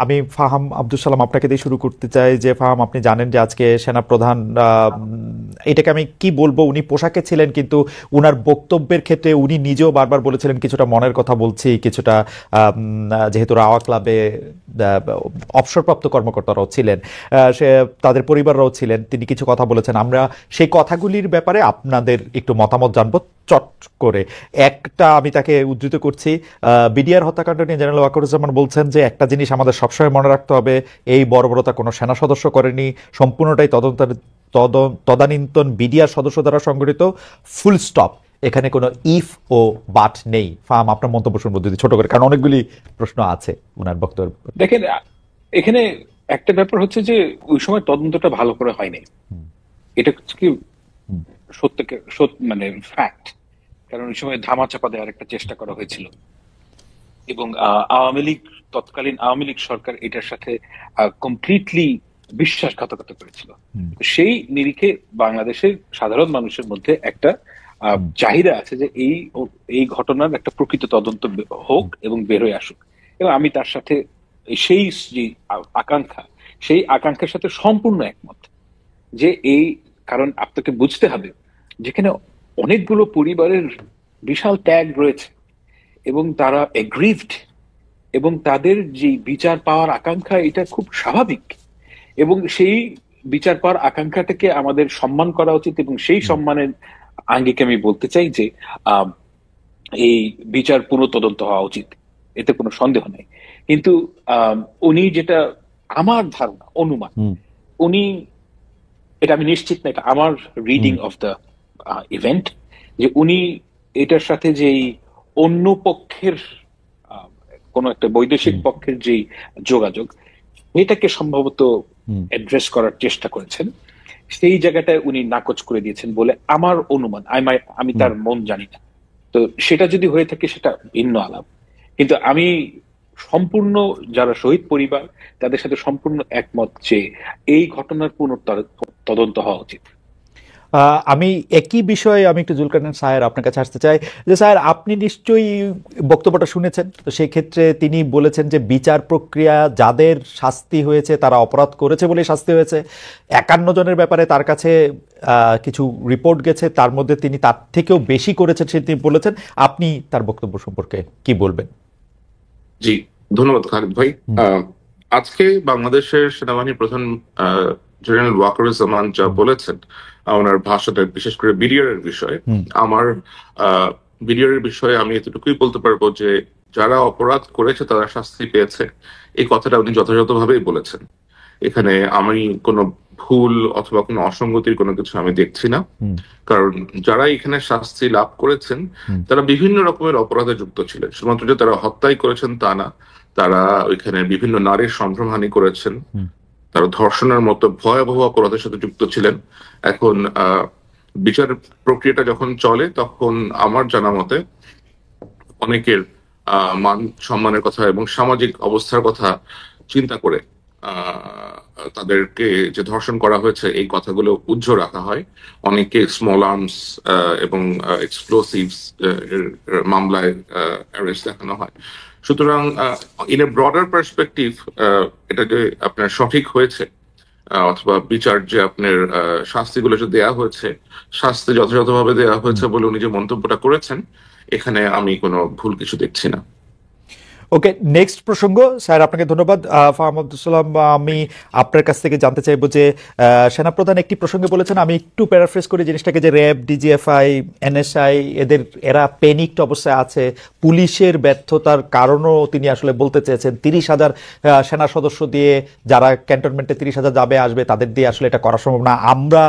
আমি ফাহাম আব্দুল সালাম আপনাকে দিয়ে শুরু করতে চাই যে ফাহাম আপনি জানেন যে আজকে সেনাপ্রধান এটাকে আমি কি বলবো, উনি পোশাকে ছিলেন কিন্তু উনার বক্তব্যের ক্ষেত্রে উনি নিজেও বারবার বলেছিলেন কিছুটা মনের কথা বলছি, কিছুটা যেহেতু রাওয়া ক্লাবে অবসরপ্রাপ্ত কর্মকর্তারাও ছিলেন, সে তাদের পরিবাররাও ছিলেন, তিনি কিছু কথা বলেছেন। আমরা সেই কথাগুলির ব্যাপারে আপনাদের একটু মতামত জানবো চট করে। একটা আমি তাকে উদ্ধৃত করছি, বিডিআর হত্যাকাণ্ড নিয়ে জেনারেল ওয়াকারুজ্জামান বলছেন যে একটা জিনিস আমাদের সবসময় মনে রাখতে হবে, এই বর্বরতা কোনো সেনা সদস্য করেনি, সম্পূর্ণটাই তদানীন্তন বিডিআর সদস্য দ্বারা সংগঠিত, ফুল স্টপ, এখানে কোনো ইফ ও বাট নেই। ফার্ম আপনার মন্তব্য শুনবো যদি ছোট করে, কারণ অনেকগুলি প্রশ্ন আছে ওনার বক্তব্য। দেখেন, এখানে একটা ব্যাপার হচ্ছে যে ওই সময় তদন্তটা ভালো করে হয়নি। এটা হচ্ছে কি মানে ফ্যাক্ট। কারণ ওই সময় ধামাচাপা দেওয়ার একটা চেষ্টা করা হয়েছিল এবং তৎকালীন আওয়ামী লীগ সরকার এটার সাথে কমপ্লিটলি বিশ্বাসঘাতকতা করেছিল। সেই নিরিখে বাংলাদেশের সাধারণ মানুষের মধ্যে একটা চাহিদা আছে যে এই ঘটনার একটা প্রকৃত তদন্ত হোক এবং বের হয়ে আসুক। এবং আমি তার সাথে সেই যে আকাঙ্ক্ষা, সেই আকাঙ্ক্ষার সাথে সম্পূর্ণ একমত যে কারণ আপনাকে বুঝতে হবে যেখানে অনেকগুলো পরিবারের বিশাল ত্যাগ রয়েছে এবং তারা এগ্রিভড এবং তাদের যে বিচার পাওয়ার আকাঙ্ক্ষা, এটা খুব স্বাভাবিক এবং সেই বিচার পাওয়ার আকাঙ্ক্ষাটাকে আমাদের সম্মান করা উচিত। এবং সেই সম্মানের আঙ্গিকে আমি বলতে চাই যে এই বিচার পুনঃতদন্ত হওয়া উচিত, এতে কোনো সন্দেহ নেই। কিন্তু উনি যেটা, আমার ধারণা, অনুমান, উনি, এটা আমি নিশ্চিত না, এটা আমার রিডিং অফ দ্য ইভেন্ট, যে উনি এটার সাথে যেই অন্য পক্ষের কোন একটা বৈদেশিক পক্ষের যেই যোগাযোগ, এটাকে সম্ভবত অ্যাড্রেস করার চেষ্টা করেছেন, সেই জায়গাটায় উনি নাকচ করে দিয়েছেন বলে আমার অনুমান। আমি তার মন জানি না, তো সেটা যদি হয়ে থাকে সেটা ভিন্ন আলাপ। কিন্তু আমি সম্পূর্ণ, যারা শহীদ পরিবার তাদের সাথে সম্পূর্ণ একমত যে এই ঘটনার তদন্ত হওয়া উচিত। আমি একই বিষয়ে আমি একটু জুলকারনাইন স্যার আপনার কাছে আসতে চাই যে স্যার আপনি নিশ্চয়ই বক্তব্যটা শুনেছেন, তো সেই ক্ষেত্রে তিনি বলেছেন যে বিচার প্রক্রিয়া, যাদের শাস্তি হয়েছে তারা অপরাধ করেছে বলে শাস্তি হয়েছে। 51 জনের ব্যাপারে তার কাছে কিছু রিপোর্ট গেছে, তার মধ্যে তিনি তার থেকেও বেশি করেছেন সে তিনি বলেছেন। আপনি তার বক্তব্য সম্পর্কে কি বলবেন? জি, ধন্যবাদ খালিদ ভাই। আজকে বাংলাদেশের সেনাবাহিনীর প্রধান জেনারেল ওয়াকারুজ্জামান যা বলেছেন, ওনার ভাষাটা, বিশেষ করে বিডিআর এর বিষয়ে, আমার বিডিআর এর বিষয়ে আমি এতটুকুই বলতে পারবো যে যারা অপরাধ করেছে তারা শাস্তি পেয়েছে, এই কথাটা উনি যথাযথভাবেই বলেছেন। এখানে আমি কোনো ভুল অথবা কোনো অসঙ্গতির কোনো কিছু আমি দেখছি না। কারণ যারা এখানে শাস্তি লাভ করেছেন তারা বিভিন্ন রকমের অপরাধে যুক্ত ছিলেন। শুধুমাত্র যে তারা হত্যাই করেছেন তা না, তারা ওইখানে বিভিন্ন নারীর সম্ভ্রমহানি করেছেন, তারা ধর্ষণের মতো ভয়াবহ অপরাধের সাথে যুক্ত ছিলেন। এখন বিচার প্রক্রিয়াটা যখন চলে তখন আমার জানা মতে অনেকের মান সম্মানের কথা এবং সামাজিক অবস্থার কথা চিন্তা করে তাদেরকে যে ধর্ষণ করা হয়েছে এই কথাগুলো উজ্জ্ব রাখা হয়। অনেকে স্মল আর্মস এবং এক্সপ্লোসিভস মামলায় অ্যারেস্ট দেখানো হয়। সুতরাং ইন এ ব্রডার পার্সপেক্টিভ এটা যে আপনার সঠিক হয়েছে অথবা বিচার যে আপনার শাস্তিগুলো যে দেয়া হয়েছে, শাস্তি যথাযথভাবে দেওয়া হয়েছে বলে উনি যে মন্তব্যটা করেছেন, এখানে আমি কোনো ভুল কিছু দেখছি না। ওকে, নেক্সট প্রসঙ্গ। স্যার আপনাকে ধন্যবাদ। ফাহাম আব্দুল সালাম, আমি আপনার কাছ থেকে জানতে চাইবো যে সেনাপ্রধান একটি প্রসঙ্গে বলেছেন, আমি একটু প্যারাফ্রেজ করি জিনিসটাকে, যে র্যাব, ডিজিএফআই, এনএসআই এরা প্যানিকড অবস্থায় আছে, পুলিশের ব্যর্থতার কারণও তিনি আসলে বলতে চেয়েছেন। 30,000 সেনা সদস্য দিয়ে যারা ক্যান্টনমেন্টে 30,000 যাবে আসবে তাদের দিয়ে আসলে এটা করা সম্ভব না। আমরা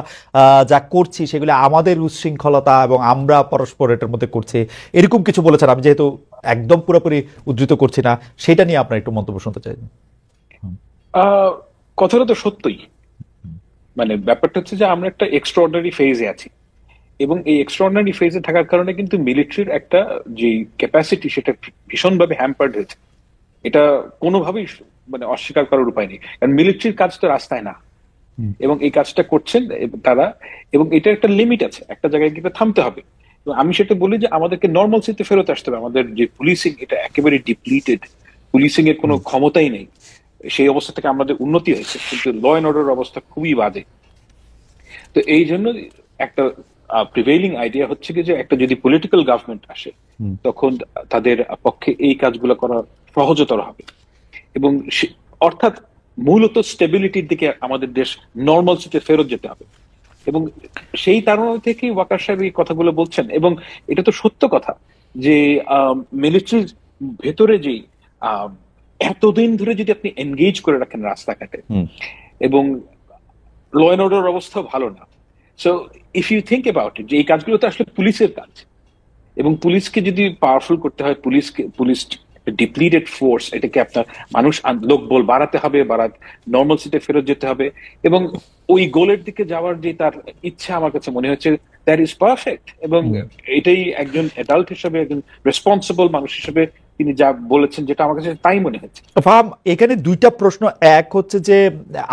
যা করছি সেগুলো আমাদের উচ্ছৃঙ্খলতা এবং আমরা পরস্পর এটার মধ্যে করছি, এরকম কিছু বলেছেন। আমি যেহেতু একদম পুরোপুরি উদ্ধৃত করছি না, সেটা নিয়ে আপনার একটু মন্তব্য শুনতে চাই। কথাটা তো সত্যই, মানে ব্যাপারটা হচ্ছে যে আমরা একটা এক্সট্রাঅর্ডিনারি ফেজে আছি এবং এই এক্সট্রাঅর্ডিনারি ফেজে থাকার কারণে কিন্তু মিলিটারির একটা যে ক্যাপাসিটি সেটা ভীষণভাবে হ্যাম্পার্ড হয়েছে। এটা কোনোভাবেই মানে অস্বীকার করার উপায় নেই, কারণ মিলিটারির কাজ তো রাস্তায় না, এবং এই কাজটা করছেন তারা, এবং এটা একটা লিমিট আছে, একটা জায়গায় কিন্তু থামতে হবে। আমি সেটা বলি যে আমাদেরকে নর্মালসিতে ফেরত আসতে হবে। আমাদের যে পুলিশিং, এটা একেবারে ডিপ্লিটেড, পুলিশিং এর কোনো ক্ষমতাই নেই। সেই অবস্থা থেকে আমাদের উন্নতি হয়েছে, কিন্তু ল অ্যান্ড অর্ডার অবস্থা খুবই বাজে। তো এই জন্য একটা প্রিভেইলিং আইডিয়া হচ্ছে কি যে একটা যদি পলিটিক্যাল গভর্নমেন্ট আসে তখন তাদের পক্ষে এই কাজগুলো করা সহজতর হবে, এবং অর্থাৎ মূলত স্টেবিলিটির দিকে আমাদের দেশ নর্মালসিতে ফেরত যেতে হবে। এবং সেই কারণ থেকেই ওয়াকার সাহেব এই কথাগুলো বলছেন, এবং এটা তো সত্য কথা যে মিলিটারির ভেতরে যেই এতদিন ধরে যদি আপনি এনগেজ করে রাখেন রাস্তাঘাটে, এবং ল অ্যান্ড অর্ডার অবস্থা ভালো না, so if you think about it, যে এই কাজগুলো তো আসলে পুলিশের কাজ, এবং পুলিশকে যদি পাওয়ারফুল করতে হয়, পুলিশ ডিপ্লিটেড ফোর্স, এটাকে আপনার লোকবল বাড়াতে হবে, নর্মাল সিটে ফেরত যেতে হবে, এবং ওই গোলের দিকে যাওয়ার যে তার ইচ্ছা আমার কাছে মনে হচ্ছে দ্যাট ইজ পারফেক্ট। এবং এটাই একজন অ্যাডাল্ট হিসেবে, একজন রেসপন্সিবল মানুষ হিসেবে তিনি যা বলেছেন, যেটা আমার কাছে তাই মনে হচ্ছে। ফাহাম, এখানে দুইটা প্রশ্ন। এক হচ্ছে যে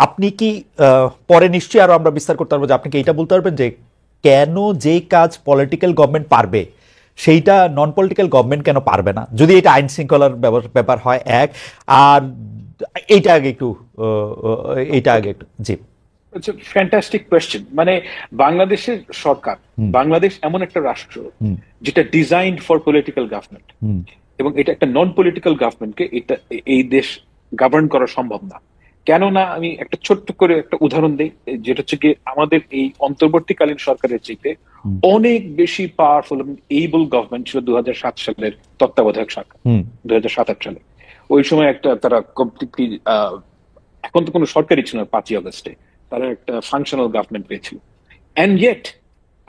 আপনি কি পরে নিশ্চয়ই আরো আমরা বিস্তার করতে পারবো, যে আপনি কি এটা বলতে পারবেন যে কেন যে কাজ পলিটিক্যাল গভর্নমেন্ট পারবে সেইটা নন পলিটিক্যাল গভর্নমেন্ট কেন পারবে না, যদি এটা আইন শৃঙ্খলার ব্যাপার হয়? এক, আর এইটা আগে একটু জি। It's a fantastic question. মানে বাংলাদেশের সরকার, বাংলাদেশ এমন একটা রাষ্ট্র যেটা ডিজাইনড ফর পলিটিক্যাল গভর্নমেন্ট, এবং এটা একটা নন পলিটিক্যাল গভর্নমেন্টকে এই দেশ গভর্ন করা সম্ভব না। কেননা আমি একটা ছোট্ট করে একটা উদাহরণ দিই, যেটা হচ্ছে কি আমাদের এই অন্তর্বর্তীকালীন সরকারের চাইতে অনেক বেশি পাওয়ারফুল এবং এইবল গভর্নমেন্ট ছিল 2007 সালের তত্ত্বাবধায়ক সরকার। 2007 সালে ওই সময় একটা তারা কমপ্লিটলি, এখন তো কোনো সরকারই ছিল না, 5ই আগস্টে তারা একটা ফাংশনাল গভর্নমেন্ট পেয়েছিল। অ্যান্ড ইয়েট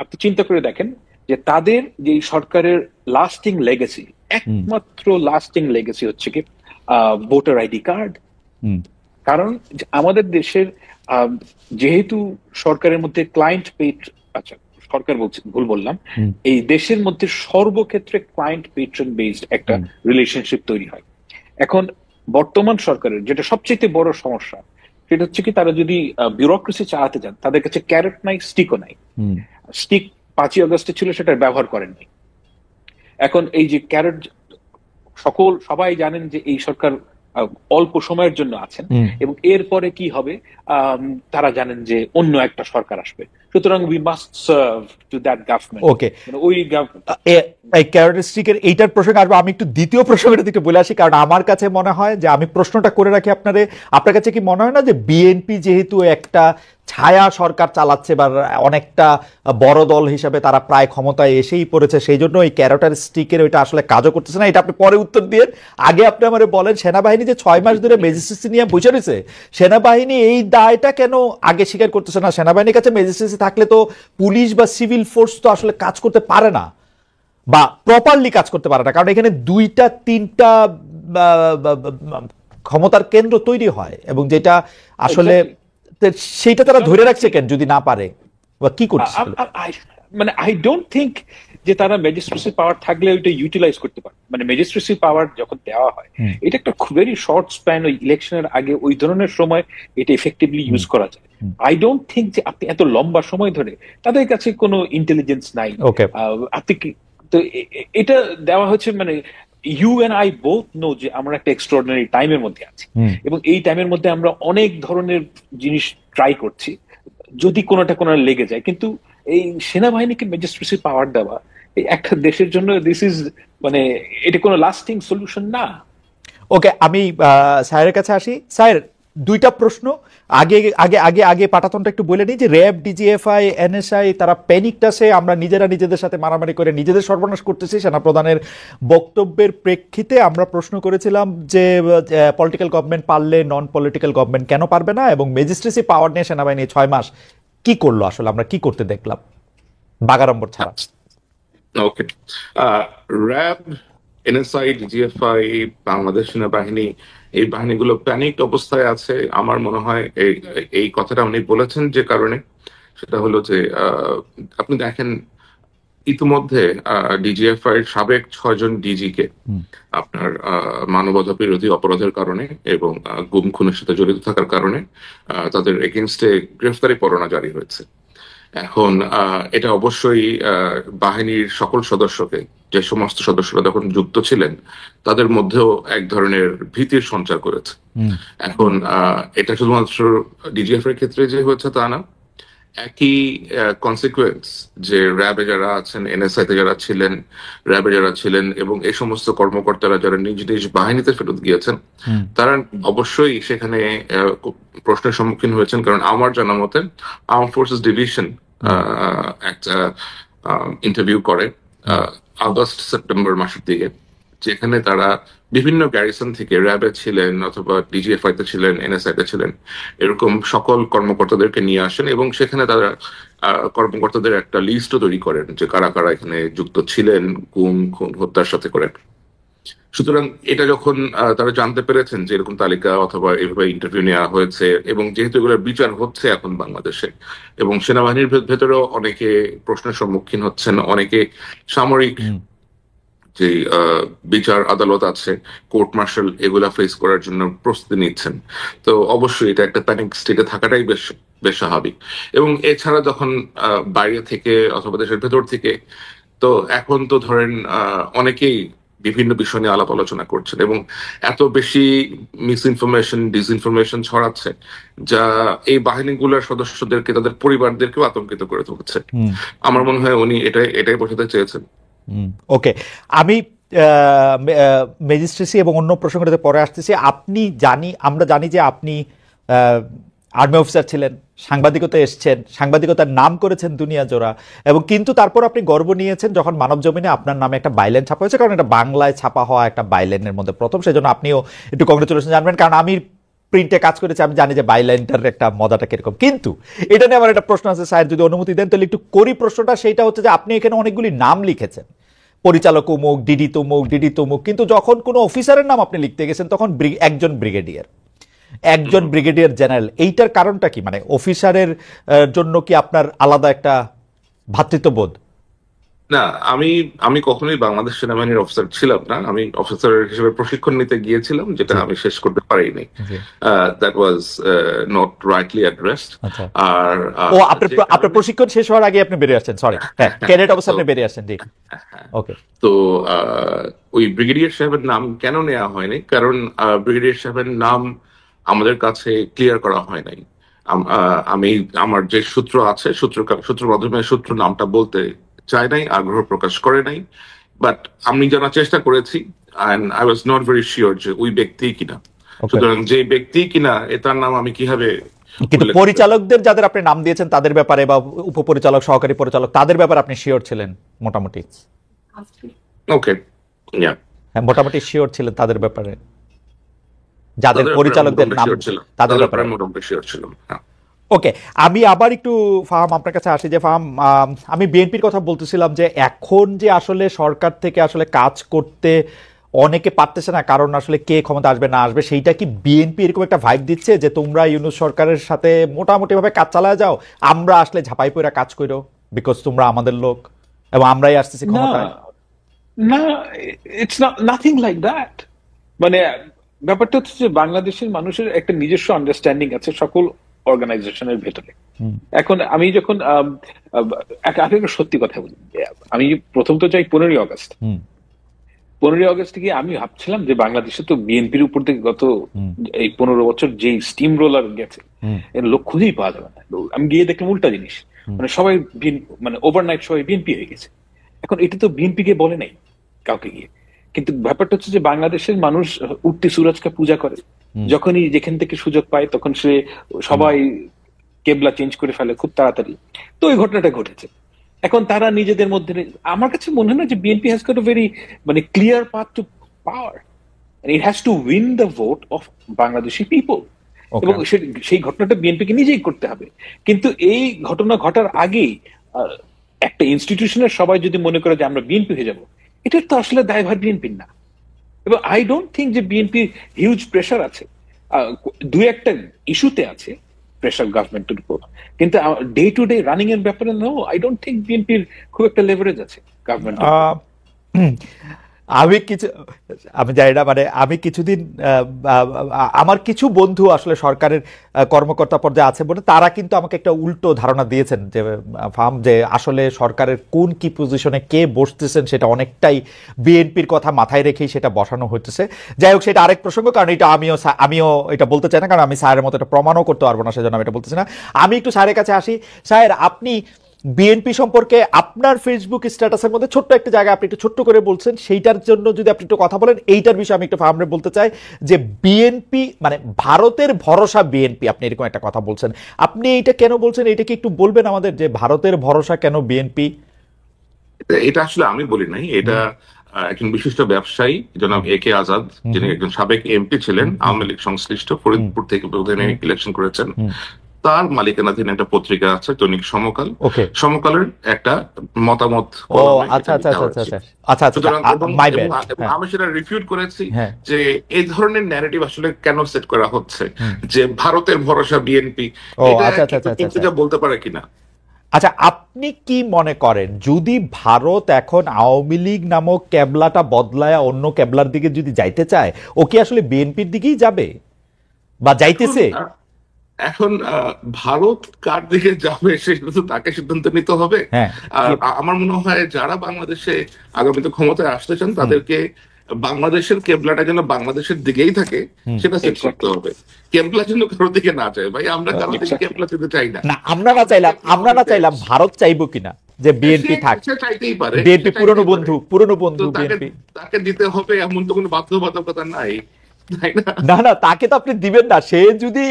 আপনি চিন্তা করে দেখেন যে তাদের যে সরকারের লাস্টিং লেগেসি, একমাত্র লাস্টিং লেগেসি হচ্ছে কি ভোটার আইডি কার্ড। কারণ আমাদের দেশের যেহেতু সরকারের মধ্যে ক্লায়েন্ট পেড, আচ্ছা সরকার বলছে ভুল বললাম, এই দেশের মধ্যে সর্বক্ষেত্রে ক্লায়েন্ট পেট্রন বেসড একটা রিলেশনশিপ তৈরি হয়। এখন বর্তমান সরকারের যেটা সবচেয়ে বড় সমস্যা, সেটা হচ্ছে কি তারা যদি বিউরোক্রেসি চালাতে চান, তাদের কাছে ক্যারেট নাই, স্টিকও নাই। স্টিক 5ই আগস্টে ছিল, সেটার ব্যবহার করেন নাই। এখন এই যে ক্যারেট, সবাই জানেন যে এই সরকার অল্প সময়ের জন্য আছেন, এবং এরপরে কি হবে তারা জানেন যে অন্য একটা সরকার আসবে, সুতরাং we must serve to that government. Okay, ওই এই ক্যারেক্টারিস্টিকের এইটার প্রসঙ্গে আসবো। আমি একটু দ্বিতীয় প্রসঙ্গটা একটু বলে আসি, কারণ আমার কাছে মনে হয় যে আমি প্রশ্নটা করে রাখি আপনার কাছে কি মনে হয় না যে বিএনপি যেহেতু একটা ছায়া সরকার চালাচ্ছে বা অনেকটা বড় দল হিসাবে তারা প্রায় ক্ষমতায় এসেই পড়েছে, সেই জন্য এই ক্যারেক্টারিস্টিকের ওইটা আসলে কাজও করতেছে না? এটা আপনি পরে উত্তর দিয়ে আগে আপনি আমার বলেন, সেনাবাহিনী যে 6 মাস ধরে ম্যাজিস্ট্রেসি নিয়ে বসে রয়েছে, সেনাবাহিনী এই দায়টা কেন আগে স্বীকার করতেছে না? সেনাবাহিনীর কাছে ম্যাজিস্ট্রেসি থাকলে তো পুলিশ বা সিভিল ফোর্স তো আসলে কাজ করতে পারে না, বা প্রপারলি কাজ করতে পারে না, কারণ এখানে 2-3টা ক্ষমতার কেন্দ্র তৈরি হয়, এবং যেটা আসলে সেইটা তারা ধরে রাখছে কেন যদি না পারে, বা কি করছে? মানে আই ডোন্ট থিঙ্ক যে তারা ম্যাজিস্ট্রেসি পাওয়ার থাকলে ওইটা ইউটিলাইজ করতে পারে। মানে ম্যাজিস্ট্রেসি পাওয়ার যখন দেওয়া হয়, এটা একটা ভেরি শর্ট স্প্যান, ওই ইলেকশনের আগে ওই ধরনের সময় এটা এফেক্টিভলি ইউজ করা যায়। আই ডোন্ট থিঙ্ক যে আপনি এত লম্বা সময় ধরে, তাদের কাছে কোনো ইন্টেলিজেন্স নাই, আপনি কি, তো এটা দেওয়া হচ্ছে, মানে you and I both know যে আমরা একটা এক্সট্রাঅর্ডিনারি টাইমের মধ্যে আছি, এবং এই টাইমের মধ্যে আমরা অনেক ধরনের জিনিস ট্রাই করছি, যদি কোনোটা লেগে যায়। কিন্তু এই সেনাবাহিনীকে ম্যাজিস্ট্রেসি পাওয়ার দেওয়া একটা দেশের জন্য মানে এটা কোনো লাস্টিং সলিউশন না। ওকে, আমি স্যারের কাছে আসি। স্যার, 2টা প্রশ্ন। আগে আগে আগে আগে পাটাতনটা একটু বলে নিই যে র্যাব, ডিজিএফআই, এনএসআই তারা প্যানিকটাসে আমরা নিজেদের সাথে মারামারি করে নিজেদের সর্বনাশ করতেছি। সেনাপ্রধানের বক্তব্যের প্রেক্ষিতে আমরা প্রশ্ন করেছিলাম যে পলিটিক্যাল গভর্নমেন্ট পারলে নন পলিটিক্যাল গভর্নমেন্ট কেন পারবে না, এবং ম্যাজিস্ট্রেসি পাওয়ার নিয়ে সেনাবাহিনী 6 মাস কি করলো, আসলে আমরা কি করতে দেখলাম বাগাড়ম্বর ছাড়া? ওকে, র্যাব, এনএসআই, ডিজিএফআই, বাংলাদেশ সেনাবাহিনী, এই বাহিনীগুলো প্যানিক অবস্থায় আছে। আমার মনে হয় এই কথাটা উনি বলেছেন যে কারণে, সেটা হলো যে আপনি দেখেন ইতিমধ্যে ডিজিএফআই এর সাবেক 6 জন ডিজিকে আপনার মানবতা বিরোধী অপরাধের কারণে এবং গুম খুনের সাথে জড়িত থাকার কারণে তাদের এগেইনস্টে গ্রেফতারি পরোয়ানা জারি হয়েছে। এখন এটা অবশ্যই বাহিনীর সকল সদস্যকে, যে সমস্ত সদস্যরা তখন যুক্ত ছিলেন তাদের মধ্যেও এক ধরনের ভীতির সঞ্চার করেছে। এখন এটা শুধুমাত্র ডিজিএফ এর ক্ষেত্রে যে হয়েছে তা না, একই কনসিকুয়েন্স যে র্যাবে যারা আছেন, এনএসআই তে যারা ছিলেন, র্যাবে যারা ছিলেন এবং এই সমস্ত কর্মকর্তারা যারা নিজ নিজ বাহিনীতে ফেরত গিয়েছেন, তারা অবশ্যই সেখানে প্রশ্নের সম্মুখীন হয়েছেন। কারণ আমার জানা মতে আর্ম ফোর্সেস ডিভিশন একটা ইন্টারভিউ করে আগস্ট সেপ্টেম্বর মাসের দিকে, যেখানে তারা বিভিন্ন গ্যারিসন থেকে র্যাবে ছিলেন অথবা ডিজিএফআই তে ছিলেন, এনএসআই তে ছিলেন, এরকম সকল কর্মকর্তাদেরকে নিয়ে আসেন এবং সেখানে তারা কর্মকর্তাদের একটা লিস্টও তৈরি করেন যে কারা কারা এখানে যুক্ত ছিলেন গুম খুন হত্যার সাথে করেন। সুতরাং এটা যখন তারা জানতে পেরেছেন যে এরকম তালিকা অথবা এভাবে ইন্টারভিউ নেওয়া হয়েছে এবং যেহেতু এগুলোর বিচার হচ্ছে এখন বাংলাদেশে এবং সেনাবাহিনীর ভেতরেও অনেকে প্রশ্নের সম্মুখীন হচ্ছেন, অনেকে সামরিক যে বিচার আদালত আছে, কোর্ট মার্শাল, এগুলা ফেস করার জন্য প্রস্তুতি নিচ্ছেন। তো অবশ্যই এটা একটা প্যানিক স্টেটে থাকাটাই বেশ বেশ স্বাভাবিক। এবং এছাড়া যখন বাইরে থেকে অথবা দেশের ভেতর থেকে, তো এখন তো ধরেন অনেকেই বিভিন্ন বিষয় নিয়ে আলাপ আলোচনা করছেন এবং এত বেশি মিস ইনফরমেশন, ডিসইনফরমেশন ছড়াচ্ছে যা এই বাহিনীগুলোর সদস্যদেরকে, তাদের পরিবারদেরকেও আতঙ্কিত করে তুলছে। আমার মনে হয় উনি এটাই বোঝাতে চেয়েছেন। ওকে, আমি ম্যাজিস্ট্রেসি এবং অন্য প্রসঙ্গটাতে পরে আসতেছি। আমরা জানি যে আপনি আর্মি অফিসার ছিলেন, সাংবাদিকতা এসছেন, সাংবাদিকতার নাম করেছেন দুনিয়া জোড়া, এবং কিন্তু তারপর আপনি গর্ব নিয়েছেন যখন মানব জমিনে আপনার নামে একটা বাইলাইন ছাপা হয়েছে, কারণ এটা বাংলায় ছাপা হওয়া একটা বাইলাইনের মধ্যে প্রথম, সেজন্য আপনিও একটু কংগ্রেচুলেশন জানবেন। কারণ আমি প্রিন্টে কাজ করেছি, আমি জানি যে বাইলাইনটার একটা মজাটা কিরকম। কিন্তু এটা নিয়ে আমার একটা প্রশ্ন আছে, স্যার যদি অনুমতি দেন তাহলে একটু করি প্রশ্নটা। সেইটা হচ্ছে যে আপনি এখানে অনেকগুলি নাম লিখেছেন, পরিচালক অমুক, ডিডি তমুক, কিন্তু যখন কোনো অফিসারের নাম আপনি লিখতে গেছেন তখন একজন ব্রিগেডিয়ার জেনারেল। এইটার কারণটা কি? মানে অফিসারের জন্য কি আপনার আলাদা একটা ভ্রাতৃত্ববোধ? না, আমি কখনোই বাংলাদেশ সেনাবাহিনীর অফিসার ছিলাম না। আমি অফিসার হিসেবে প্রশিক্ষণ নিতে গিয়েছিলাম, যেটা আমি শেষ করতে পারিনি। That was not rightly addressed. আর আপনার প্রশিক্ষণ শেষ হওয়ার আগে আপনি বেরিয়ে আসছেন, সরি, ক্যাডেট অবস্থায় আপনি বেরিয়ে আসছেন। জি, ওকে। তো ওই ব্রিগেডিয়ার সাহেবের নাম কেন নেওয়া হয়নি? কারণ ব্রিগেডিয়ার সাহেবের নাম আমাদের কাছে ক্লিয়ার করা হয় নাই। আমি আমার যে সূত্র আছে, সূত্র মাধ্যমে সূত্র নামটা বলতে চাই নাই, আগ্রহ প্রকাশ করে নাই। বাট আমি জানার চেষ্টা করেছি, and I was not very sure যে ওই ব্যক্তি কিনা। সুতরাং যে ব্যক্তি কিনা তার নাম আমি কিভাবে। কিন্তু পরিচালকদের যাদের আপনি নাম দিয়েছেন তাদের ব্যাপারে, বা উপপরিচালক, সহকারী পরিচালক, তাদের ব্যাপারে আপনি শিওর ছিলেন মোটামুটি? ওকে, হ্যাঁ, মোটামুটি শিওর ছিলেন তাদের ব্যাপারে, যাদের পরিচালকদের নাম, তাদের ব্যাপারে মোটামুটি শিওর ছিলাম। ওকে, আমি আবার একটু ফাহাম আপনার কাছে আসি। যে ফাহাম, আমি বিএনপির কথা বলতেছিলাম যে এখন যে আসলে সরকার থেকে আসলে কাজ করতে অনেকে পারতেছে না, কারণ আসলে কে ক্ষমতা আসবে না আসবে, সেইটা কি বিএনপি এরকম একটা ভাইব দিচ্ছে যে তোমরা ইউনূস সরকারের সাথে মোটামুটি ভাবে কাজ চালায় যাও, আমরা আসলে ঝাঁপাই পইরা কাজ করো, বিকজ তোমরা আমাদের লোক এবং আমরাই আসতেছি ক্ষমতায়? না, ইটস নাথিং লাইক দ্যাট। মানে ব্যাপারটা হচ্ছে যে বাংলাদেশের মানুষের একটা নিজস্ব আন্ডারস্ট্যান্ডিং আছে সকল অর্গানাইজেশনের ভেতরে। এখন আমি যখন একটা সত্যি কথা বলি, আমি প্রথম তো চাই 15ই আগস্ট। 15ই আগস্টে গিয়ে আমি ভাবছিলাম যে বাংলাদেশে তো বিএনপির উপর থেকে গত এই 15 বছর যে স্টিম রোলার গেছে, এর লোক খুঁজেই পাওয়া যাবে না। আমি গিয়ে দেখলাম উল্টা জিনিস, মানে সবাই মানে ওভারনাইট সবাই বিএনপি হয়ে গেছে। এখন এটা তো বিএনপি কে বলে নাই কাউকে গিয়ে, কিন্তু ব্যাপারটা হচ্ছে যে বাংলাদেশের মানুষ উঠতি সুরজকে পূজা করে, যখনই যেখান থেকে সুযোগ পায় তখন সে সবাই কেবলা চেঞ্জ করে ফেলে খুব তাড়াতাড়ি। তো ওই ঘটনাটা ঘটেছে। এখন তারা নিজেদের মধ্যে, আমার কাছে মনে হয় না যে BNP has got a very মানে clear path to power, it has to win the vote of Bangladeshi people, এবং সেই ঘটনাটা বিএনপিকে নিজেই করতে হবে। কিন্তু এই ঘটনা ঘটার আগেই একটা ইনস্টিটিউশনের সবাই যদি মনে করে যে আমরা বিএনপি হয়ে যাবো, এটার তো আসলে দায়ভার বিএনপির না। এবং আই ডোন্ট থিঙ্ক যে বিএনপির হিউজ প্রেশার আছে, দুই একটা ইস্যুতে আছে প্রেশার গভর্নমেন্টের উপর, কিন্তু ডে টু ডে রানিং এর ব্যাপারে নো, আই ডোন্ট থিঙ্ক বিএনপির খুব একটা লেভারেজ আছে গভর্নমেন্ট। আমি জানি না, মানে আমি কিছুদিন আমার কিছু বন্ধু আসলে সরকারের কর্মকর্তা পর্যায়ে আছে বলে তারা কিন্তু আমাকে একটা উল্টো ধারণা দিয়েছেন যে ফার্ম, যে আসলে সরকারের কোন কি পজিশনে কে বসতেছেন সেটা অনেকটাই বিএনপির কথা মাথায় রেখেই সেটা বসানো হইতেছে। যাই হোক, সেটা আরেক প্রসঙ্গ, কারণ এটা আমিও এটা বলতে চাই না, কারণ আমি স্যারের মতো এটা প্রমাণও করতে পারবো না, সেজন্য আমি এটা বলতেছি না। আমি একটু স্যারের কাছে আসি। স্যার, আপনি বিএনপি সম্পর্কে আপনার ফেসবুক স্ট্যাটাসের মধ্যে ছোট্ট একটা জায়গা আপনি একটু ছোট্ট করে বলছেন, সেইটার জন্য যদি আপনি একটু কথা বলেন, এইটার বিষয়ে আমি একটু ফার্মরে বলতে চাই যে বিএনপি মানে ভারতের ভরসা বিএনপি, আপনি এরকম একটা কথা বলছেন, আপনি এইটা কেন বলছেন, এইটা কি একটু বলবেন আমাদের, যে ভারতের ভরসা কেন বিএনপি? এটা আসলে আমি বলি নাই, এটা একজন বিশিষ্ট ব্যবসায়ী জনাব A.K. আজাদ, যিনি একজন সাবেক এমপি ছিলেন, আওয়ামী লীগ সংশ্লিষ্ট, ফরিদপুর থেকে ইলেকশন করেছেন, তার মালিকানাধীন একটা পত্রিকা আছে দৈনিক সমকাল। সমকালের একটা মতামত আমি সেটা রিফিউট করেছি যে এই ধরনের ন্যারেটিভ আসলে কেন সেট করা হচ্ছে যে ভারতের ভরসা বিএনপি, এটা বলতে পারে কিনা। আচ্ছা, আপনি কি মনে করেন যদি ভারত এখন আওয়ামী লীগ নামক ক্যাবলাটা বদলায় অন্য ক্যাবলার দিকে যদি যাইতে চায়, ও কি আসলে বিএনপির দিকেই যাবে বা যাইতেছে? এখন ভারত কার দিকে যাবে সেটা তো তাকে সিদ্ধান্ত নিতে হবে। আমার মনে হয় যারা বাংলাদেশে আগামীতে ক্ষমতায় আসতে চান তাদেরকে বাংলাদেশের কেবলাটা যেন বাংলাদেশের দিকেই থাকে সেটা সেট করতে হবে। কেবলা যেন কারোর দিকে না যায়। ভাই, আমরা কারোর দিকে কেবলা যেতে চাই না। আমরা না চাইলাম ভারত চাইবো কিনা যে বিএনপি থাক, চাইতেই পারে, বিএনপি পুরনো বন্ধু বিএনপি, তাকে দিতে হবে এমন তো কোনো বাধ্যবাধকতা নাই। না, তাকে তো আপনি দিবেন না। সে যদি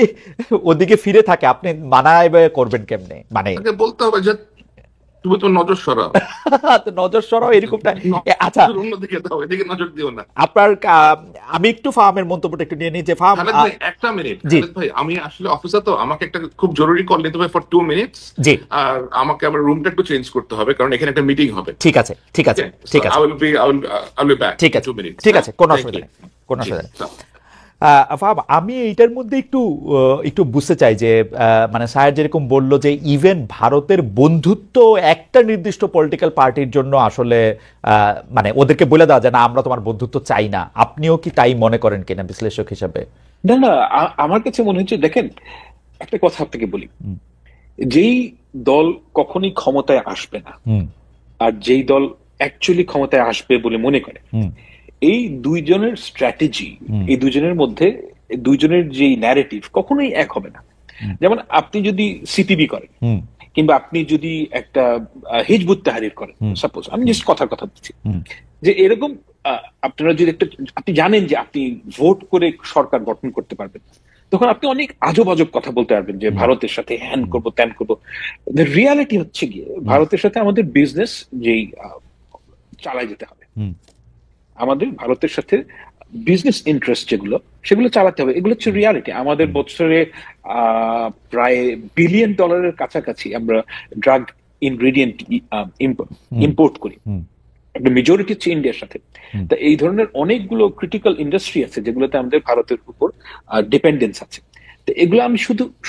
ওদিকে ফিরে থাকে আপনি মানায় করবেন কেমনে? মানে বলতে হবে যে তুমি তো নজর সরাও, নজর সরাও এরকমটা। আচ্ছা, অন্যদিকে দাও, এদিকে নজর দিও না। আপনার আমি একটু ফার্মের মন্তব্যটা একটু নিয়ে নিই যে ফার্ম, একটা মিনিট ভাই, আমি আসলে অফিসে তো আমাকে একটা খুব জরুরি কল নিতে হবে ফর 2 মিনিটস। জি, আর আমাকে আমার রুমটা একটু চেঞ্জ করতে হবে কারণ এখানে একটা মিটিং হবে। ঠিক আছে I will be back ঠিক আছে, 2 minutes। ঠিক আছে, কোনো অসুবিধা নেই। ফাহাম, আমি এইটার মধ্যে একটু বুঝতে চাই যে মানে স্যার যেরকম বললো যে ইভেন ভারতের বন্ধুত্ব একটা নির্দিষ্ট পলিটিক্যাল পার্টির জন্য আসলে মানে ওদেরকে বলে দেওয়া যায় না আমরা তোমার বন্ধুত্ব চাই না, আপনিও কি তাই মনে করেন কিনা বিশ্লেষক হিসাবে? না, আমার কাছে মনে হচ্ছে, দেখেন একটা কথা আপনাকে বলি, যেই দল কখনই ক্ষমতায় আসবে না আর যেই দল অ্যাকচুয়ালি ক্ষমতায় আসবে বলে মনে করে, এই দুইজনের স্ট্র্যাটেজি, এই দুইজনের মধ্যে দুইজনের যে ন্যারেটিভ কখনোই এক হবে না। যেমন আপনি যদি সিপিবি করেন কিংবা আপনি যদি একটা হিজবুত তাহরির করেন, সাপোজ আমি জাস্ট কথার কথা বলছি, যে এরকম আপনারা যদি আপনি জানেন যে আপনি ভোট করে সরকার গঠন করতে পারবেন, তখন আপনি অনেক আজব কথা বলতে পারবেন যে ভারতের সাথে হ্যান করবো ত্যান করবো। রিয়ালিটি হচ্ছে গিয়ে ভারতের সাথে আমাদের বিজনেস যেই চালায় যেতে হবে, আমাদের ভারতের সাথে বিজনেস ইন্টারেস্ট সেগুলো চালাতে হবে। এগুলো হচ্ছে রিয়ালিটি। আমাদের বছরে প্রায় $1 বিলিয়ন কাছাকাছি আমরা ড্রাগ ইনগ্রেডিয়েন্ট ইম্পোর্ট করি, একটা মেজরিটি হচ্ছে ইন্ডিয়ার সাথে। তা এই ধরনের অনেকগুলো ক্রিটিক্যাল ইন্ডাস্ট্রি আছে যেগুলোতে আমাদের ভারতের উপর ডিপেন্ডেন্স আছে। তো এগুলো আমি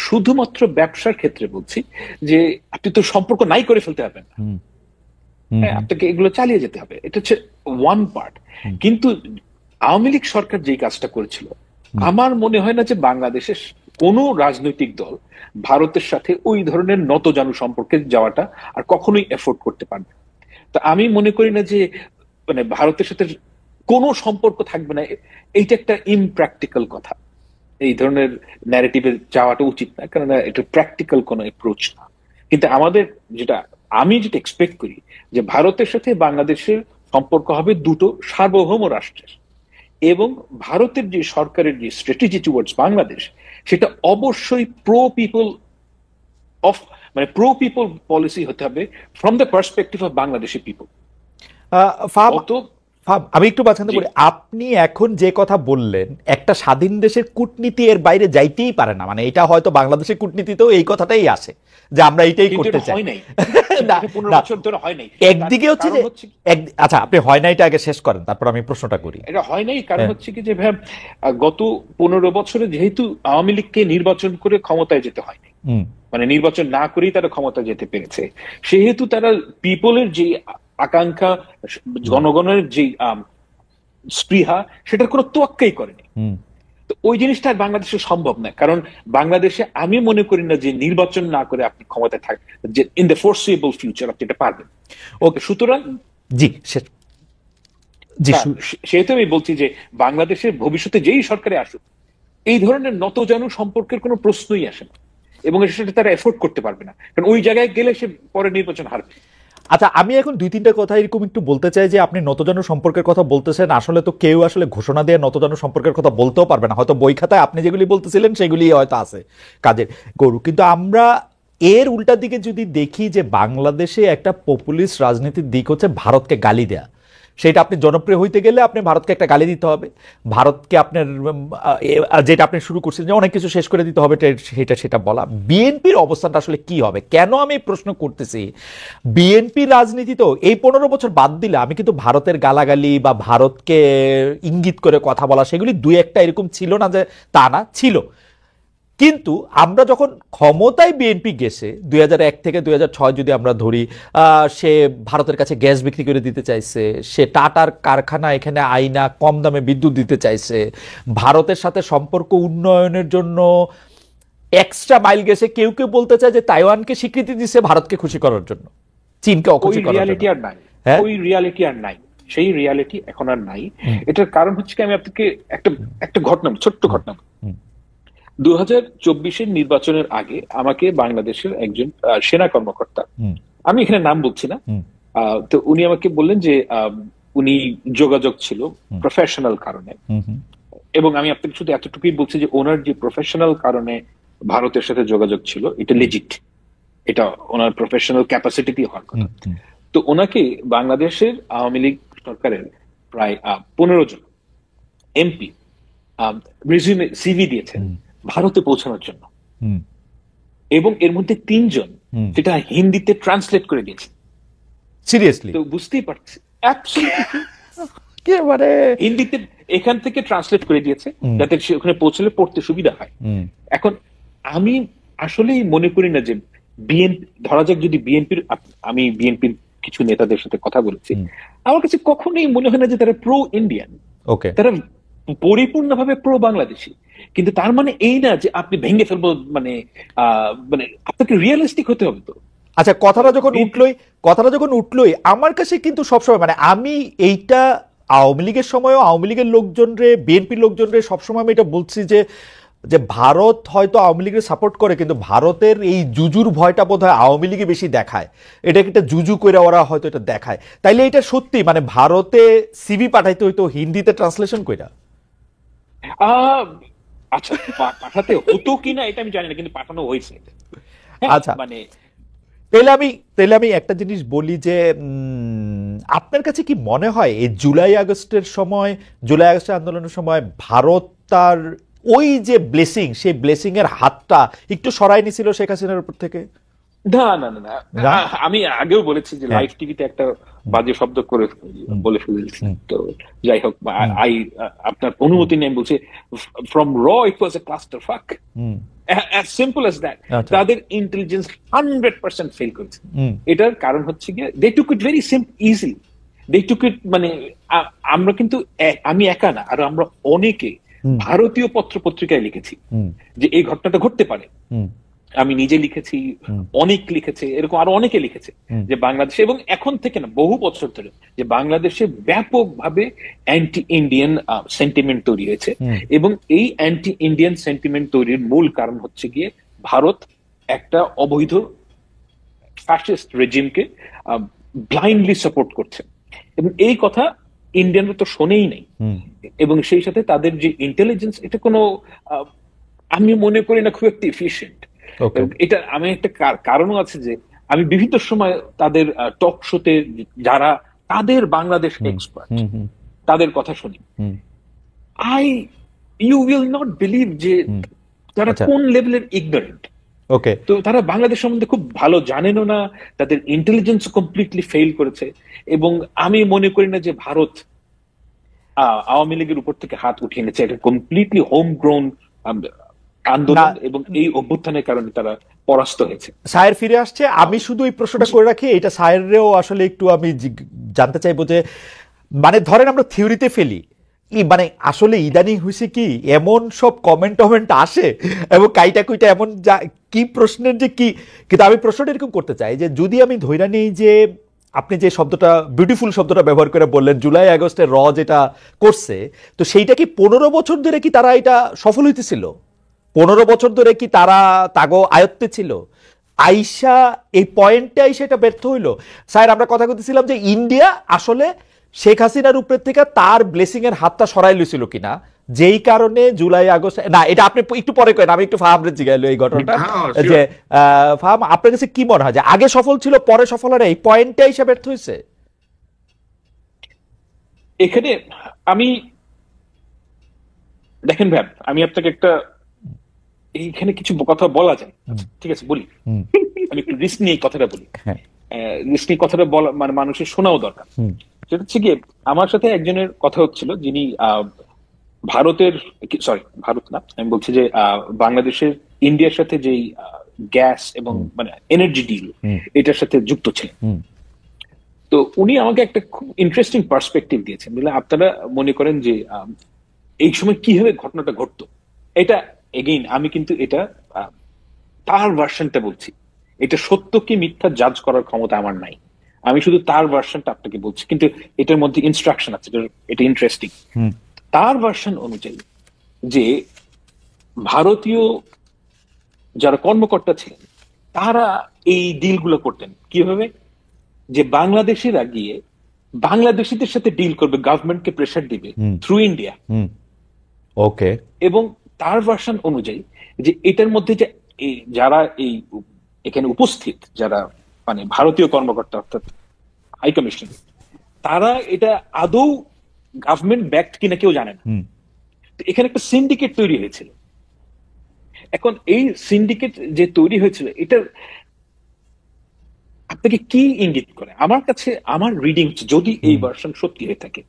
শুধুমাত্র ব্যবসার ক্ষেত্রে বলছি যে আপনি তো সম্পর্ক নাই করে ফেলতে পারবেন না, আপনাকে এগুলো চালিয়ে যেতে হবে। এটা হচ্ছে ওয়ান পার্ট। কিন্তু আওয়ামী লীগ সরকার যেই কাজটা করেছিল, আমার মনে হয় না যে বাংলাদেশের কোন রাজনৈতিক দল ভারতের সাথে ওই ধরনের নতজানু সম্পর্কে যাওয়াটা আর কখনোই এফোর্ড করতে পারবে। তো আমি মনে করি না যে মানে ভারতের সাথে কোনো সম্পর্ক থাকবে না, এইটা একটা ইমপ্র্যাকটিক্যাল কথা। এই ধরনের ন্যারেটিভে যাওয়াটা উচিত না, কারণ এটা প্র্যাকটিক্যাল কোনো অ্যাপ্রোচ না। কিন্তু আমাদের আমি যেটা এক্সপেক্ট করি যে ভারতের সাথে বাংলাদেশের সম্পর্ক হবে দুটো সার্বভৌম রাষ্ট্রের, এবং ভারতের যে সরকারের যে স্ট্র্যাটেজি টুয়ার্ডস বাংলাদেশ সেটা অবশ্যই প্রো পিপল পলিসি হতে হবে from the perspective of Bangladeshi people. আমি একটু বাছাতে বলি, আপনি এখন যে কথা বললেন একটা স্বাধীন দেশের কূটনীতি এর বাইরে যাইতেই পারে না, মানে এটা হয়তো বাংলাদেশের কূটনীতিতেও এই কথাটাই আসে যে আমরা এইটাই করতে চাই। একদিকে হচ্ছে যে আচ্ছা, আপনি হয় না এটা আগে শেষ করেন, তারপর আমি প্রশ্নটা করি। এটা হয় নাই কারণ হচ্ছে কি যে গত 15 বছরে যেহেতু আওয়ামী লীগকে নির্বাচন করে ক্ষমতায় যেতে হয়নি, মানে নির্বাচন না করেই তারা ক্ষমতায় যেতে পেরেছে, সেহেতু তারা পিপলের যে আকাঙ্ক্ষা, জনগণের যে স্পৃহা, সেটার কোনো তোয়াক্কাই করেনি। তো ওই জিনিসটা আর বাংলাদেশে সম্ভব না, কারণ বাংলাদেশে আমি মনে করি না যে নির্বাচন না করে আপনি ক্ষমতায় থাকবেন, যে ইন দ্য ফোরসিয়েবল ফিউচার আপনি এটা পারবেন। ওকে, সুতরাং জি জি সেহেতু আমি বলছি যে বাংলাদেশের ভবিষ্যতে যেই সরকারে আসুক এই ধরনের নতজানু সম্পর্কের কোনো প্রশ্নই আসে না, এবং সেটা তারা এফোর্ড করতে পারবে না, কারণ ওই জায়গায় গেলে সে পরে নির্বাচন হারবে। আচ্ছা, আমি এখন দুই তিনটা কথা এরকম একটু বলতে চাই যে আপনি নতজানু সম্পর্কের কথা বলতেছেন, আসলে তো কেউ আসলে ঘোষণা দিয়ে নতজানু সম্পর্কের কথা বলতেও পারবে না, হয়তো বই খাতায় আপনি যেগুলি বলতেছিলেন সেগুলি হয়তো আছে কাজের গরু, কিন্তু আমরা এর উল্টা দিকে যদি দেখি যে বাংলাদেশে একটা পপুলিস্ট রাজনীতির দিক হচ্ছে ভারতকে গালি দেয়া। সেটা আপনি জনপ্রিয় হইতে গেলে আপনি ভারতকে একটা গালি দিতে হবে, ভারতকে আপনার যেটা আপনি শুরু করছেন যে অনেক কিছু শেষ করে দিতে হবে, সেটা বলা। বিএনপির অবস্থানটা আসলে কি হবে? কেন আমি প্রশ্ন করতেছি, বিএনপি রাজনীতি তো এই 15 বছর বাদ দিলে আমি কিন্তু ভারতের গালাগালি বা ভারতকে ইঙ্গিত করে কথা বলা সেগুলি দুই একটা এরকম ছিল না যে তা না, ছিল। কিন্তু আমরা যখন ক্ষমতায় বিএনপি গেছে 2001 থেকে 2006 যদি আমরা ধরি, সে ভারতের কাছে গ্যাস বিক্রি করে দিতে চাইছে, সে টাটার কারখানা এখানে আইনা কম দামে বিদ্যুৎ দিতে চাইছে, ভারতের সাথে সম্পর্ক উন্নয়নের জন্য এক্সট্রা মাইল গেছে। কেউ কেউ বলতে চায় যে তাইওয়ানকে স্বীকৃতি দিচ্ছে ভারতকে খুশি করার জন্য, চীনকে অখুশি করার জন্য। ওই রিয়ালিটি আর নাই, সেই রিয়ালিটি এখন আর নাই। এটার কারণ হচ্ছে কি, আমি আপনাকে একটা ঘটনা, ছোট্ট ঘটনা। 2024 নির্বাচনের আগে আমাকে বাংলাদেশের একজন সেনা কর্মকর্তা, আমি এখানে নাম বলছি না, তো উনি আমাকে বললেন যে উনি যোগাযোগ ছিল প্রফেশনাল কারণে, এবং আমি আপনাকে শুধু এতটুকুই বলছি যে ওনার যে প্রফেশনাল কারণে ভারতের সাথে যোগাযোগ ছিল এটা লেজিট, এটা ওনার প্রফেশনাল ক্যাপাসিটি দিয়ে হওয়ার কথা। তো ওনাকে বাংলাদেশের আওয়ামী লীগ সরকারের প্রায় 15 জন এমপি রিজিউমে সিভি দিয়েছেন ভারতে পৌঁছানোর জন্য, এবং এর মধ্যে 3 জন সেটা হিন্দিতে ট্রান্সলেট করে দিয়েছে। সিরিয়াসলি? তো বুঝতেই পারছি, একেবারে হিন্দিতে এখান থেকে ট্রান্সলেট করে দিয়েছে যাতে সে ওখানে পৌঁছলে পড়তে সুবিধা হয়। এখন আমি আসলেই মনে করি না যে বিএনপি, ধরা যাক যদি বিএনপির, আমি বিএনপির কিছু নেতাদের সাথে কথা বলেছি, আমার কাছে কখনোই মনে হয় না যে তারা প্রো ইন্ডিয়ান, তারা পরিপূর্ণভাবে প্রো বাংলাদেশি। কিন্তু তার মানে এই না যে আপনি ভেঙে ফেলবো, মানে আপনাকে রিয়েলিস্টিক হতে হবে। তো আচ্ছা, কথাটা যখন উঠলোই আমার কাছে কিন্তু সবসময়, মানে আমি এইটা আওয়ামী লীগের সময়ও আওয়ামী লীগের লোকজনরে, বিএনপির লোকজনরে সবসময় আমি এটা বলছি যে ভারত হয়তো আওয়ামী লীগের সাপোর্ট করে, কিন্তু ভারতের এই জুজুর ভয়টা বোধহয় আওয়ামী লীগে বেশি দেখায়, এটাকে একটা জুজু করে ওরা হয়তো এটা দেখায়। তাইলে এটা সত্যি, মানে ভারতে সিভি পাঠাইতে হইতো হিন্দিতে ট্রান্সলেশন কইরা? আচ্ছা, পাঠাতে হতো কিনা এটা আমি জানি না, কিন্তু পাঠানো হয়েছে। আচ্ছা, মানে তাহলে আমি একটা জিনিস বলি যে আপনার কাছে কি মনে হয় এই জুলাই আগস্টের আন্দোলনের সময় ভারত তার ওই যে ব্লেসিং, সেই ব্লেসিং এর হাতটা একটু সরাই নিছিল শেখ হাসিনার উপর থেকে? না, আমি আগেও বলেছি যে লাইভ টিভিতে একটা বাজে শব্দ করে বলে ফেলেছি, তো যাই হোক, আপনার অনুমতি নেই বলছে, ফ্রম র ইট ওয়াজ এ ক্লাস্টার ফাক, as simple as that. তাদের ইন্টেলিজেন্স 100% ফেল করেছে। এটার কারণ হচ্ছে গিয়ে they took it very easily, they took it, মানে আমরা কিন্তু, আমি একা না, আর আমরা অনেকে ভারতীয় পত্র পত্রিকায় লিখেছি যে এই ঘটনাটা ঘটতে পারে। আমি নিজে লিখেছি, অনেক লিখেছে, এরকম আরো অনেকে লিখেছে যে বাংলাদেশে, এবং এখন থেকে না, বহু বছর ধরে, যে বাংলাদেশে ব্যাপকভাবে অ্যান্টি ইন্ডিয়ান সেন্টিমেন্ট তৈরি হয়েছে, এবং এই অ্যান্টি ইন্ডিয়ান সেন্টিমেন্ট তৈরির মূল কারণ হচ্ছে গিয়ে ভারত একটা অবৈধ ফ্যাসিস্ট রেজিমকে ব্লাইন্ডলি সাপোর্ট করছে, এবং এই কথা ইন্ডিয়ানরা তো শোনেই নেই। এবং সেই সাথে তাদের যে ইন্টেলিজেন্স, এটা কোনো, আমি মনে করি না খুব একটা এফিশিয়েন্ট। এটা আমি একটা কারণও আছে যে আমি বিভিন্ন সময় তাদের টক শোতে যারা তাদের বাংলাদেশ এক্সপার্ট তাদের কথা শুনি, ইউ উইল নট বিলিভ যে তারা কোন লেভেলের ইগনোরেন্ট। তো তারা বাংলাদেশ সম্বন্ধে খুব ভালো জানেনও না, তাদের ইন্টেলিজেন্স কমপ্লিটলি ফেল করেছে, এবং আমি মনে করি না যে ভারত আওয়ামী লীগের উপর থেকে হাত উঠিয়ে নিচ্ছে। এটা কমপ্লিটলি হোম গ্রোন আন্দোলন, এবং এই অভ্যুত্থানের কারণে তারা পরাস্ত হয়েছে। সায়ের ফিরে আসছে, আমি শুধু এই প্রশ্নটা করে রাখি, এটা সায়েরও আসলে একটু আমি জানতে চাইবো যে, মানে ধরেন আমরা থিওরিতে ফেলি মানে আসলে ইদানিং হয়েছে কি এমন সব কমেন্ট আসে এবং কাইটা কুইটা এমন কি প্রশ্নের যে কি, কিন্তু আমি প্রশ্নটা এরকম করতে চাই যে যদি আমি ধইরা নেই যে আপনি যে শব্দটা বিউটিফুল শব্দটা ব্যবহার করে বললেন জুলাই আগস্টে যেটা করছে, তো সেইটা কি 15 বছর ধরে কি তারা এটা সফল হইতেছিল? 15 বছর ধরে কি তারা তাগো আয়ত্তে ছিল? আইসা এই পয়েন্টে আইসা এটা ব্যর্থ হইলো। স্যার আমরা কথা বলতেছিলাম যে ইন্ডিয়া আসলে শেখ হাসিনার উপর থেকে তার ব্লেসিং এর হাতটা সরাই লইছিল কিনা, যেই কারণে জুলাই আগস্ট না, এটা আপনি একটু পরে করেন, আমি একটু ফাহামরে জিগাইলো এই ঘটনাটা যে ফাহাম আপনার কাছে কি মনে হয় যে আগে সফল ছিল পরে সফল হয় এই পয়েন্টে আইসা ব্যর্থ হয়েছে? এখানে আমি দেখেন ভাই, আমি আপনাকে একটা এইখানে কিছু কথা বলা যায়, ঠিক আছে বলি। আমি একটু রিস্ক নিয়ে কথাটা বলি, রিস্ক নিয়ে কথাটা বলা মানে মানুষের শোনাও দরকার। সেটা হচ্ছে গিয়ে আমার সাথে একজনের কথা হচ্ছিল যিনি ভারতের, সরি ভারত না, আমি বলছি যে বাংলাদেশের ইন্ডিয়ার সাথে যেই গ্যাস এবং মানে এনার্জি ডিল এটার সাথে যুক্ত ছিলেন। তো উনি আমাকে একটা খুব ইন্টারেস্টিং পার্সপেক্টিভ দিয়েছেন। বুঝলেন, আপনারা মনে করেন যে এই সময় কিভাবে ঘটনাটা ঘটতো, এটা এগেইন আমি কিন্তু এটা তার ভার্সনটা বলছি, এটা সত্য কি মিথ্যা জাজ করার ক্ষমতা আমার নাই, আমি শুধু তার ভার্সনটা আপনাকে বলছি, কিন্তু এটার মধ্যে ইনস্ট্রাকশন আছে, এটা ইন্টারেস্টিং। তার ভার্সন অনুযায়ী যে ভারতীয় যারা কর্মকর্তা ছিলেন তারা এই ডিলগুলো করতেন কিভাবে, যে বাংলাদেশিরা গিয়ে বাংলাদেশিদের সাথে ডিল করবে, গভর্নমেন্টকে প্রেসার দিবে থ্রু ইন্ডিয়া। ওকে। এবং তার ভার্সন অনুযায়ী যে এটার মধ্যে যে যারা এই এখানে উপস্থিত যারা মানে ভারতীয় কর্মকর্তা অর্থাৎ হাই কমিশন, তারা এটা আদৌ গভর্নমেন্ট ব্যাকড কিনা কেউ জানে না। এখানে একটা সিন্ডিকেট তৈরি হয়েছিল। এখন এই সিন্ডিকেট যে তৈরি হয়েছিল এটা আপনাকে কি ইঙ্গিত করে? আমার কাছে আমার রিডিং যদি এই ভার্সন সত্যি হয়ে থাকে,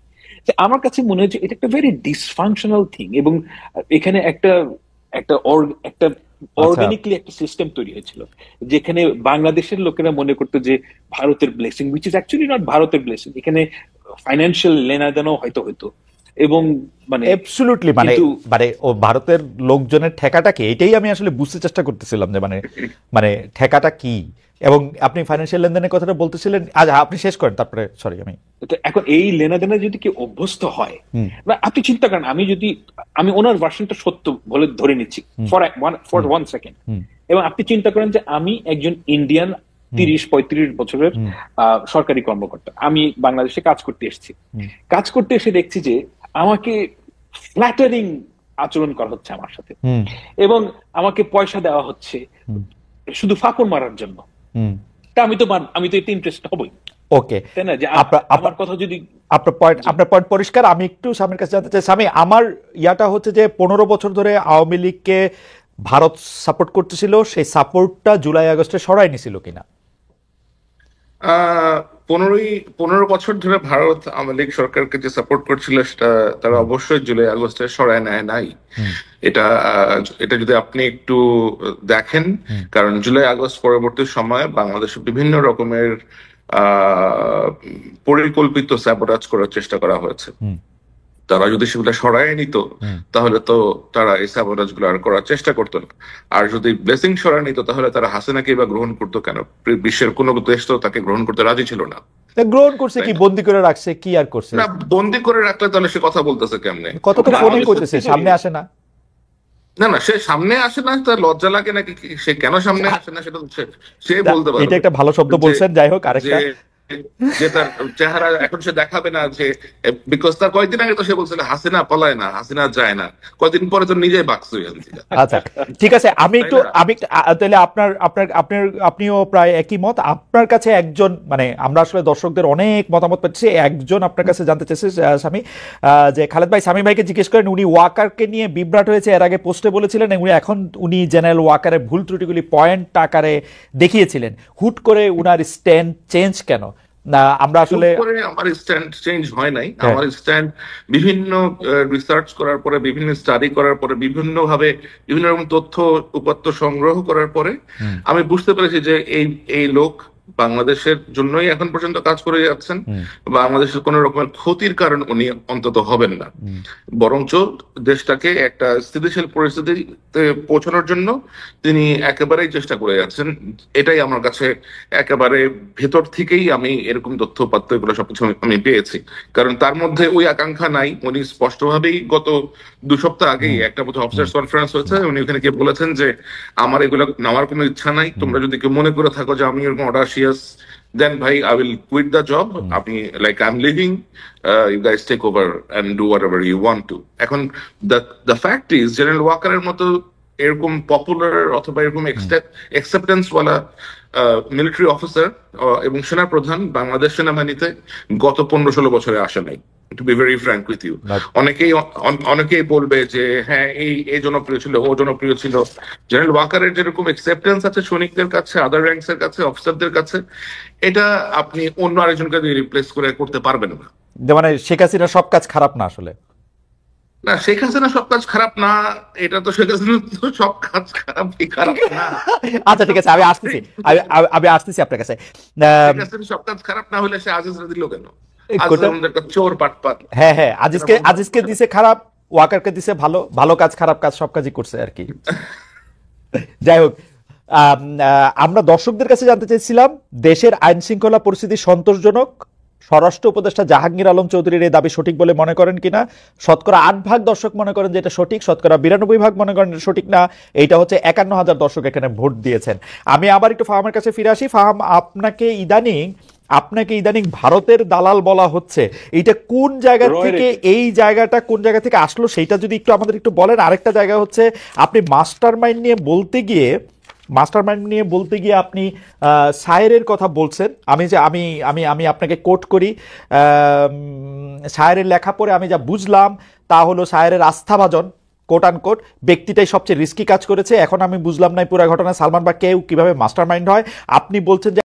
আমার কাছে মনে হচ্ছে এটা একটা ভেরি ডিসফাংশনাল থিং, এবং এখানে একটা একটা একটা অর্গানিকলি একটা সিস্টেম তৈরি হয়েছিল যেখানে বাংলাদেশের লোকেরা মনে করতো যে ভারতের blessing, which is actually not ভারতের ব্লেসিং, এখানে ফাইন্যান্সিয়াল লেনাদেনও হয়তো হতো। এবং মানে অ্যাবসলিউটলি মানে মানে ও ভারতের লোকজনের ঠেকাটা কি, এটাই আমি আসলে বুঝতে চেষ্টা করতেছিলাম যে মানে মানে ঠেকাটা কি। এবং আপনি ফাইন্যান্সিয়াল লেনদেনের কথাটা বলতেছিলেন, আচ্ছা আপনি শেষ করেন তারপরে, সরি আমি। এখন এই লেনাদেনা যদি কি অভ্যস্ত হয়, আপনি চিন্তা করেন আমি ওনার ভার্সনটা সত্য বলে ধরে নিচ্ছি ফর ওয়ান সেকেন্ড, এবং আপনি চিন্তা করেন যে আমি একজন ইন্ডিয়ান 30-35 বছরের সরকারি কর্মকর্তা, আমি বাংলাদেশে কাজ করতে এসেছি, কাজ করতে এসে দেখছি যে আমাকে ফ্ল্যাটারিং আচরণ করা হচ্ছে আমার সাথে, এবং আমাকে পয়সা দেওয়া হচ্ছে শুধু ফাঁকর মারার জন্য। তা আমি তো এতে ইন্টারেস্ট হবই। ওকে, তাই না? যে আমার কথা যদি আপনার পয়েন্ট পরিষ্কার। আমি একটু স্বামীর কাছে জানতে চাই, স্বামী আমার ইয়াটা হচ্ছে যে 15 বছর ধরে আওয়ামী লীগকে ভারত সাপোর্ট করতেছিল, সেই সাপোর্টটা জুলাই আগস্টে সরাই নিছিল কিনা? 15 বছর ধরে ভারত আওয়ামী লীগ সরকারকে যে সাপোর্ট করছিল সেটা তারা অবশ্যই জুলাই আগস্টে সরায় নেয় নাই। এটা যদি আপনি একটু দেখেন, কারণ জুলাই আগস্ট পরবর্তী সময়ে বাংলাদেশে বিভিন্ন রকমের পরিকল্পিত স্যাবোটাজ করার চেষ্টা করা হয়েছে। তারা যদি সেগুলো সরায় নিত তাহলে তো তারা এই স্যাবোটাজ গুলো আর করার চেষ্টা করতো না। আর যদি ব্লেসিং সরায় নিত তাহলে তারা হাসিনাকে বা গ্রহণ করতো কেন? বিশ্বের কোনো দেশ তো তাকে গ্রহণ করতে রাজি ছিল না। গ্রহণ করছে কি, বন্দি করে রাখছে, কি আর করছে না? বন্দি করে রাখলে তাহলে সে কথা বলতেছে কেমনে? কত তো ফোনই করতেছে, সামনে আসে না। না সে সামনে আসে না, তার লজ্জা লাগে নাকি? সে কেন সামনে আসে না সেটা সে বলতে পারে। এটা একটা ভালো শব্দ বলছেন। যাই হোক, আরেকটা যে তার চেহারা এখন সে দেখাবে না, যে বিকজ তার কয়েকদিন আগে তো সে বলছিল হাসিনা পলায় না, হাসিনা যায় না, কয়েকদিন পরে তো নিজেই বাক্স হয়ে যাচ্ছে। আচ্ছা ঠিক আছে, আমি তাহলে আপনিও প্রায় একই মত। আপনার কাছে একজন মানে আমরা আসলে দর্শকদের অনেক মতামত পাচ্ছি, একজন আপনার কাছে জানতে চেয়েছে স্বামী যে খালেদ ভাই স্বামী ভাইকে জিজ্ঞেস করেন, উনি ওয়াকারকে নিয়ে বিভ্রাট হয়েছে, এর আগে পোস্টে বলেছিলেন, এখন উনি জেনারেল ওয়াকারের ভুল ত্রুটিগুলি পয়েন্ট আকারে দেখিয়েছিলেন, হুট করে উনার স্ট্যান্ড চেঞ্জ কেন? না আমরা আসলে আমার স্ট্যান্ড চেঞ্জ হয় নাই। আমার স্ট্যান্ড বিভিন্ন রিসার্চ করার পরে, বিভিন্ন স্টাডি করার পরে, বিভিন্ন রকম তথ্য উপাত্ত সংগ্রহ করার পরে আমি বুঝতে পেরেছি যে এই লোক বাংলাদেশের জন্যই এখন পর্যন্ত কাজ করে যাচ্ছেন। বাংলাদেশের কোনো রকমের ক্ষতির কারণ উনি অন্তত হবেন না, বরঞ্চ দেশটাকে একটা স্থিতিশীল পরিস্থিতিতে পৌঁছানোর জন্য তিনি একেবারেই চেষ্টা করে যাচ্ছেন। এটাই আমার কাছে একেবারে ভেতর থেকেই আমি এরকম তথ্যপাত্র এগুলো সবকিছু আমি পেয়েছি, কারণ তার মধ্যে ওই আকাঙ্ক্ষা নাই। উনি স্পষ্টভাবেই গত 2 সপ্তাহ আগেই একটা বোধ অফিসার্স কনফারেন্স হয়েছে, উনি ওখানে গিয়ে বলেছেন যে আমার এগুলো নেওয়ার কোনো ইচ্ছা নাই, তোমরা যদি কেউ মনে করে থাকো যে আমি এরকম অডাসিয়াস, দেন ভাই I will quit the job, আপনি like I am leaving, you guys take over and do whatever you want to. এখন দ্য ফ্যাক্ট ইজ জেনারেল ওয়াকারের মতো এরকম পপুলার অথবা এরকম অ্যাকসেপ্টেন্স ওয়ালা মিলিটারি অফিসার এবং সেনা প্রধান বাংলাদেশ সেনাবাহিনীতে গত 15-16 বছরে আসে নাই, to be very frank with you. অনেকেই বলবে যে হ্যাঁ এই জনপ্রিয় ছিল, ও জনপ্রিয় ছিল। জেনারেল ওয়াকারের যেরকম অ্যাকসেপ্টেন্স আছে সৈনিকদের কাছে, আদার র্যাঙ্কস এর কাছে, অফিসারদের কাছে, এটা আপনি অন্য আরেকজনকে দিয়ে রিপ্লেস করে করতে পারবেন না। মানে শেখ হাসিনা সব কাজ খারাপ না আসলে? না, শেখ হাসিনা সব কাজ খারাপ না, এটা তো শেখ হাসিনা তো সব কাজ খারাপ না। আচ্ছা ঠিক আছে, আমি আসতেছি আপনার কাছে। শেখ হাসিনা সব কাজ খারাপ না হলে সে আজিজরা দিল কেন? চোর পাটপাট। হ্যাঁ, আজিজকে দিছে খারাপ, ওয়াকারকে দিছে ভালো, ভালো কাজ খারাপ কাজ সব কাজই করছে আর কি। যাই হোক, আমরা দর্শকদের কাছে জানতে চাইছিলাম দেশের আইন শৃঙ্খলা পরিস্থিতি সন্তোষজনক। স্বরাষ্ট্র উপদেষ্টা জাহাঙ্গীর আলম চৌধুরীর এই দাবি সঠিক বলে মনে করেন কিনা? শতকরা 8% দর্শক মনে করেন যে এটা সঠিক, শতকরা 92% মনে করেন এটা সঠিক না। এইটা হচ্ছে 51,000 দর্শক এখানে ভোট দিয়েছেন। আমি আবার একটু ফাহামের কাছে ফিরে আসি। ফাহাম, আপনাকে ইদানিং ভারতের দালাল বলা হচ্ছে, এইটা কোন জায়গা থেকে, এই জায়গাটা কোন জায়গা থেকে আসলো সেইটা যদি একটু আমাদের একটু বলেন। আরেকটা জায়গা হচ্ছে আপনি মাস্টারমাইন্ড নিয়ে বলতে গিয়ে আপনি শায়েরের কথা বলছেন। আমি আপনাকে কোট করি, শায়েরের লেখা পড়ে আমি যা বুঝলাম তা হলো শায়েরের আস্থাভাজন কোট আনকোট ব্যক্তিটাই সবচেয়ে রিস্কি কাজ করেছে। এখন আমি বুঝলাম না পুরো ঘটনা সালমান বা কেউ কিভাবে মাস্টারমাইন্ড হয়। আপনি বলছেন যে